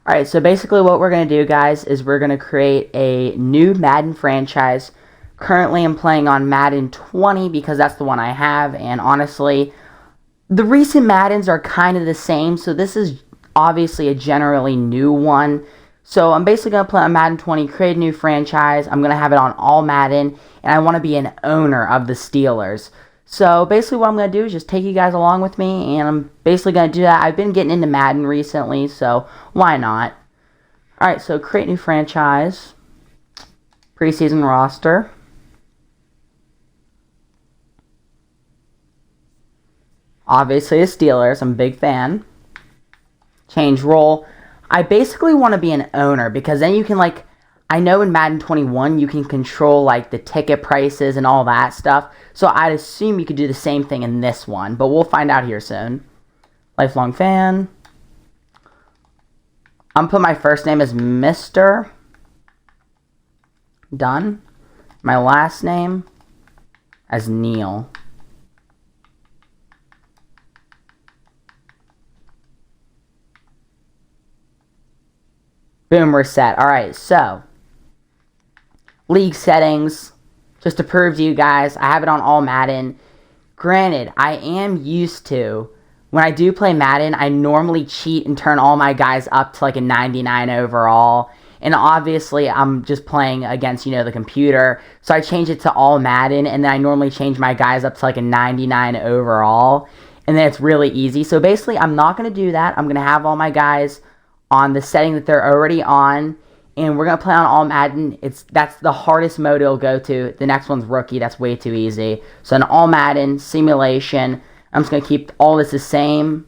Alright, so basically what we're going to do, guys, is we're going to create a new Madden franchise. Currently, I'm playing on Madden 20 because that's the one I have, and honestly, the recent Maddens are kind of the same, so this is obviously a generally new one. So I'm basically going to play on Madden 20, create a new franchise. I'm going to have it on all Madden, and I want to be an owner of the Steelers. So basically what I'm going to do is just take you guys along with me, and I'm basically going to do that. I've been getting into Madden recently, so why not? Alright, so create new franchise, preseason roster. Obviously the Steelers, I'm a big fan. Change role. I basically want to be an owner because then you can, like, I know in Madden 21 you can control, like, the ticket prices and all that stuff. So I'd assume you could do the same thing in this one, but we'll find out here soon. Lifelong fan. I'm putting my first name as Mr. Done. My last name as Neil. Boom, we're set. Alright, so league settings. Just to prove to you guys, I have it on all Madden. Granted, I am used to, when I do play Madden, I normally cheat and turn all my guys up to like a 99 overall. And obviously, I'm just playing against, the computer. So I change it to all Madden, and then I normally change my guys up to like a 99 overall. And then it's really easy. So basically, I'm not going to do that. I'm going to have all my guys on the setting that they're already on, and we're going to play on all Madden. That's the hardest mode it'll go to. The next one's rookie. That's way too easy. So in all Madden, simulation, I'm just going to keep all this the same.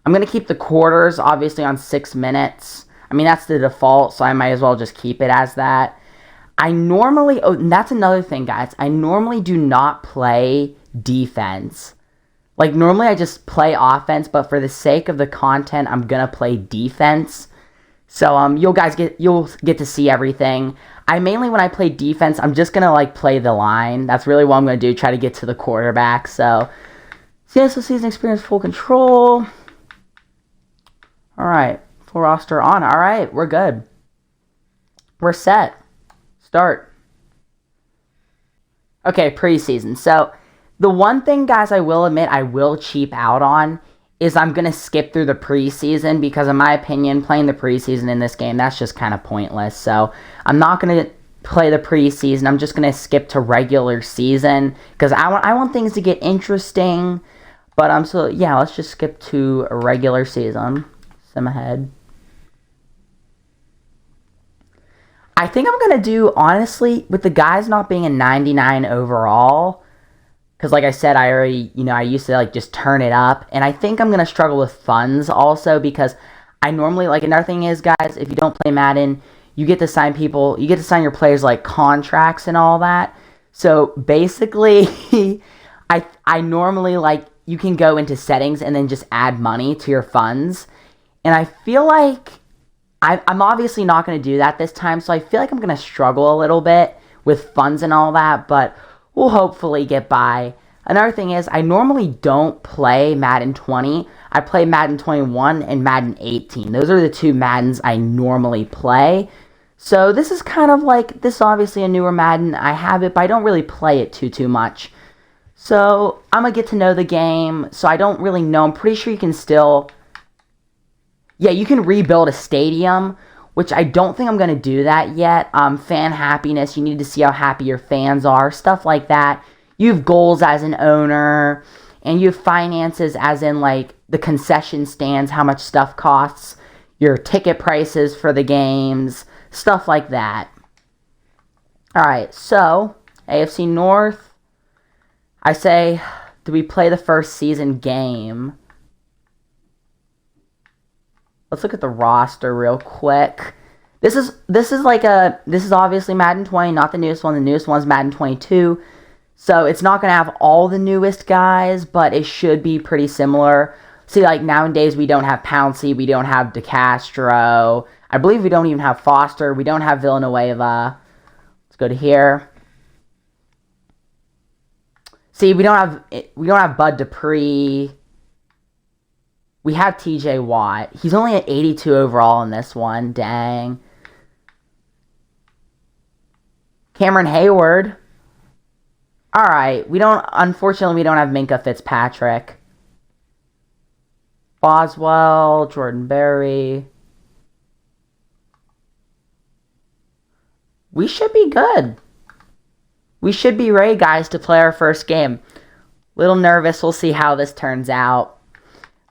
I'm going to keep the quarters, obviously, on 6 minutes. I mean, that's the default, so I might as well just keep it as that. And that's another thing, guys. I normally do not play defense. Like, normally I just play offense, but for the sake of the content, I'm going to play defense. So, you'll get to see everything. When I play defense, I'm just going to, like, play the line. That's really what I'm going to do, try to get to the quarterback. So, season experience, full control. Alright, full roster on. Alright, we're good. We're set. Start. Okay, preseason. So, the one thing, guys, I will admit I will cheap out on is I'm going to skip through the preseason because, in my opinion, playing the preseason in this game, that's just kind of pointless. So I'm not going to play the preseason. I'm just going to skip to regular season because I want things to get interesting. But let's just skip to a regular season. Sim ahead. I think I'm going to do, honestly, with the guys not being a 99 overall, because like I said, I used to like just turn it up. And I think I'm going to struggle with funds also because I normally, like, another thing is, guys, if you don't play Madden, you get to sign your players like contracts and all that. So basically, I normally, like, you can go into settings and then just add money to your funds. And I feel like I'm obviously not going to do that this time. So I feel like I'm going to struggle a little bit with funds and all that, but we'll hopefully get by. Another thing is, I normally don't play Madden 20. I play Madden 21 and Madden 18. Those are the two Maddens I normally play. So this is kind of like, this is obviously a newer Madden. I have it, but I don't really play it too much. So I'm going to get to know the game. So I don't really know. I'm pretty sure you can still... Yeah, you can rebuild a stadium, which I don't think I'm going to do that yet. Fan happiness, you need to see how happy your fans are, stuff like that. You have goals as an owner, and you have finances as in, like, the concession stands, how much stuff costs, your ticket prices for the games, stuff like that. Alright, so, AFC North, I say, do we play the first season game? Let's look at the roster real quick. This is obviously Madden 20, not the newest one. The newest one's Madden 22. So it's not going to have all the newest guys, but it should be pretty similar. See, like, nowadays we don't have Pouncey, we don't have DeCastro. I believe we don't even have Foster. We don't have Villanueva. Let's go to here. See, we don't have Bud Dupree. We have TJ Watt. He's only at 82 overall in this one. Dang. Cameron Hayward. Alright. Unfortunately, we don't have Minka Fitzpatrick. Boswell. Jordan Berry. We should be good. We should be ready, guys, to play our first game. Little nervous. We'll see how this turns out.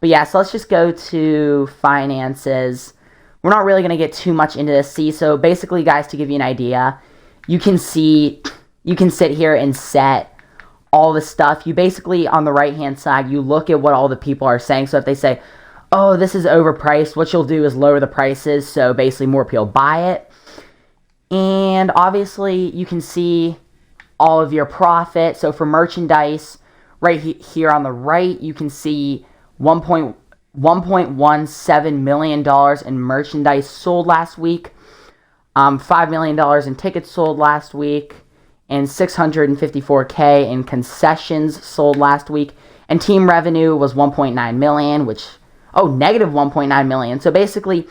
But yeah, so let's just go to finances. We're not really going to get too much into this. So basically, guys, to give you an idea, you can sit here and set all the stuff. You basically, on the right-hand side, you look at what all the people are saying. So if they say, oh, this is overpriced, what you'll do is lower the prices. So basically, more people buy it. And obviously, you can see all of your profit. So for merchandise, right here on the right, you can see $1.17 million in merchandise sold last week, $5 million in tickets sold last week, and $654K in concessions sold last week. And team revenue was $1.9 million, negative $1.9 million. So basically,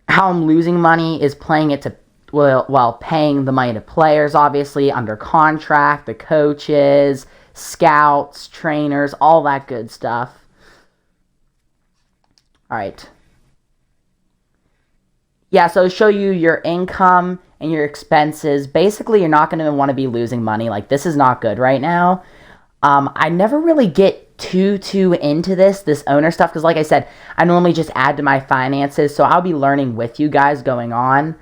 how I'm losing money is playing it to, while paying the money to players, obviously, under contract, the coaches, scouts, trainers, all that good stuff. Alright. Yeah, so show you your income and your expenses. Basically, you're not going to want to be losing money. Like, this is not good right now. I never really get too into this owner stuff, because like I said, I normally just add to my finances, so I'll be learning with you guys going on.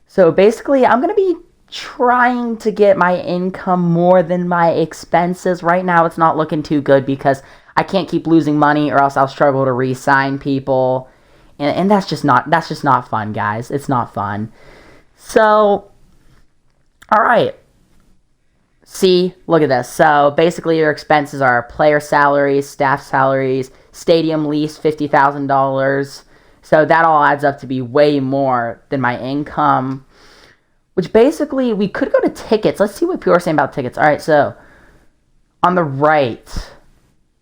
So basically, I'm going to be trying to get my income more than my expenses. Right now, it's not looking too good because I can't keep losing money, or else I'll struggle to re-sign people, and that's just not fun, guys. It's not fun. So, all right. See, look at this. So basically, your expenses are player salaries, staff salaries, stadium lease, $50,000. So that all adds up to be way more than my income. Which basically, we could go to tickets. Let's see what people are saying about tickets. All right, so on the right,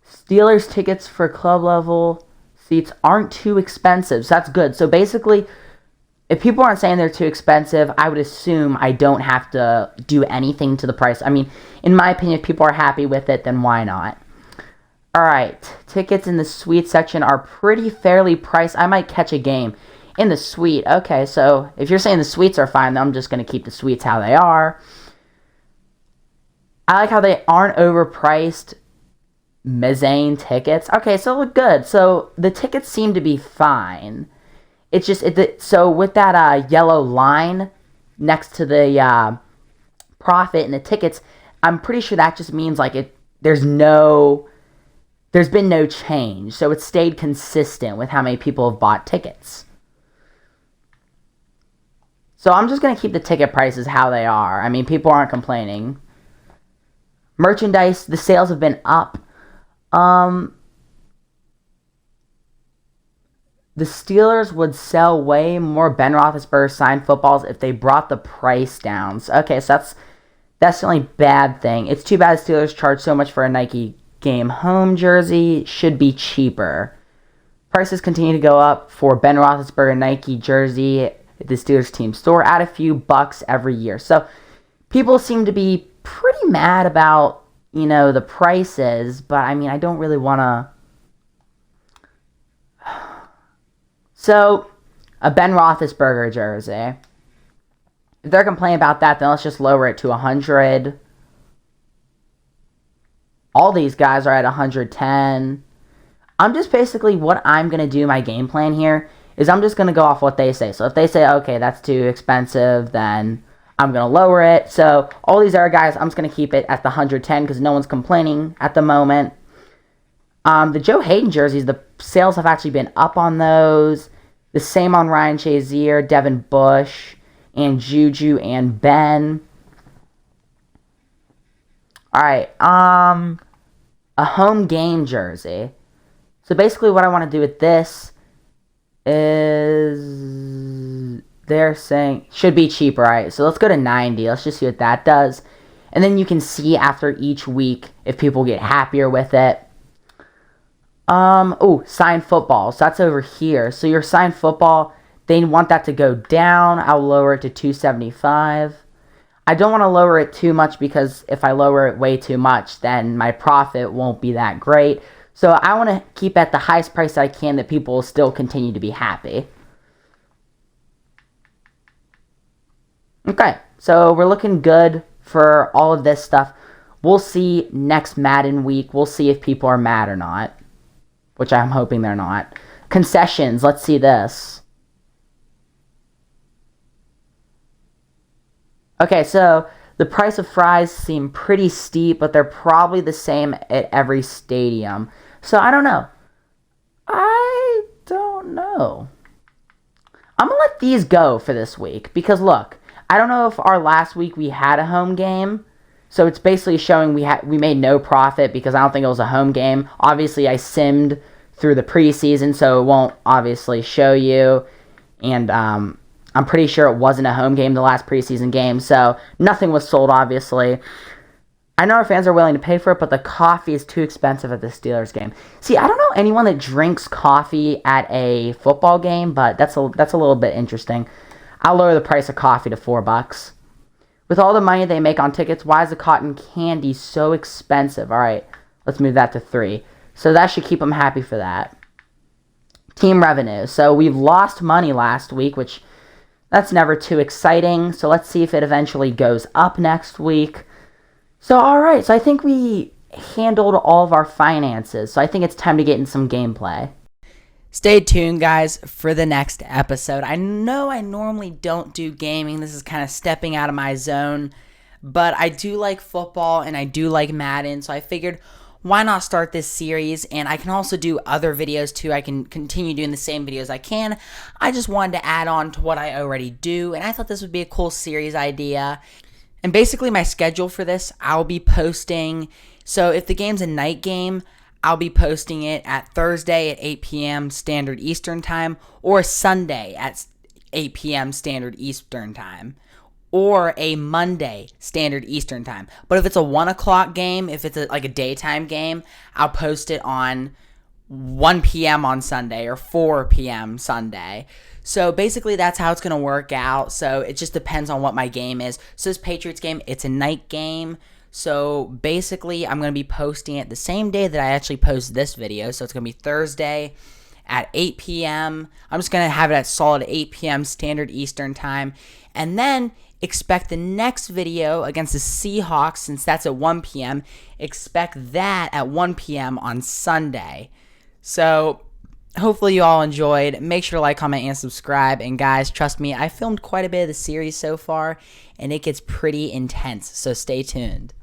Steelers tickets for club level seats aren't too expensive. So that's good. So basically, if people aren't saying they're too expensive, I would assume I don't have to do anything to the price. I mean, in my opinion, if people are happy with it, then why not? All right, tickets in the suite section are pretty fairly priced. I might catch a game in the suite. Okay, so if you're saying the suites are fine, then I'm just going to keep the suites how they are. I like how they aren't overpriced mezzanine tickets. Okay, so look good. So the tickets seem to be fine. It's just, so with that yellow line next to the profit and the tickets, I'm pretty sure that just means like there's been no change. So it stayed consistent with how many people have bought tickets. So I'm just going to keep the ticket prices how they are. I mean, people aren't complaining. Merchandise, the sales have been up. The Steelers would sell way more Ben Roethlisberger signed footballs if they brought the price down. So, okay, so that's the only bad thing. It's too bad the Steelers charge so much for a Nike game home jersey. Should be cheaper. Prices continue to go up for Ben Roethlisberger Nike jersey at the Steelers team store at a few bucks every year. So people seem to be pretty mad about, the prices, but I mean, I don't really want to. So, a Ben Roethlisberger jersey. If they're complaining about that, then let's just lower it to 100. All these guys are at 110. I'm just basically, what I'm going to do, my game plan here, is I'm just going to go off what they say. So if they say, okay, that's too expensive, then I'm going to lower it. So all these other guys, I'm just going to keep it at the 110 because no one's complaining at the moment. The Joe Hayden jerseys, the sales have actually been up on those. The same on Ryan Shazier, Devin Bush, and Juju and Ben. Alright, a home game jersey. So basically what I want to do with this is, they're saying should be cheaper, right? So let's go to 90. Let's just see what that does. And then you can see after each week if people get happier with it. Oh, signed football. So that's over here. So your signed football, they want that to go down. I'll lower it to 275. I don't want to lower it too much because if I lower it way too much, then my profit won't be that great. So I want to keep at the highest price I can that people will still continue to be happy. Okay, so we're looking good for all of this stuff. We'll see next Madden week. We'll see if people are mad or not, which I'm hoping they're not. Concessions, let's see this. Okay, so the price of fries seem pretty steep, but they're probably the same at every stadium. So I don't know. I don't know. I'm going to let these go for this week because look, I don't know if our last week we had a home game. So it's basically showing we made no profit because I don't think it was a home game. Obviously, I simmed through the preseason, so it won't obviously show you. And I'm pretty sure it wasn't a home game, the last preseason game, so nothing was sold, obviously. I know our fans are willing to pay for it, but the coffee is too expensive at the Steelers game. See, I don't know anyone that drinks coffee at a football game, but that's a little bit interesting. I'll lower the price of coffee to $4. With all the money they make on tickets, why is the cotton candy so expensive? All right, let's move that to 3. So that should keep them happy for that. Team revenue. So we've lost money last week, which that's never too exciting. So let's see if it eventually goes up next week. So all right, so I think we handled all of our finances. So I think it's time to get in some gameplay. Stay tuned, guys, for the next episode. I know I normally don't do gaming. This is kind of stepping out of my zone. But I do like football and I do like Madden. So I figured, why not start this series? And I can also do other videos too. I can continue doing the same videos I can. I just wanted to add on to what I already do. And I thought this would be a cool series idea. And basically my schedule for this, I'll be posting. So if the game's a night game, I'll be posting it at Thursday at 8 p.m. Standard Eastern Time or Sunday at 8 p.m. Standard Eastern Time or a Monday Standard Eastern Time. But if it's a 1 o'clock game, if it's like a daytime game, I'll post it on 1 p.m. on Sunday or 4 p.m. Sunday. So basically that's how it's going to work out. So it just depends on what my game is. So this Patriots game, it's a night game. So basically, I'm going to be posting it the same day that I actually post this video. So it's going to be Thursday at 8 p.m. I'm just going to have it at solid 8 p.m. Standard Eastern Time. And then expect the next video against the Seahawks, since that's at 1 p.m. Expect that at 1 p.m. on Sunday. So hopefully you all enjoyed. Make sure to like, comment, and subscribe. And guys, trust me, I filmed quite a bit of the series so far, and it gets pretty intense. So stay tuned.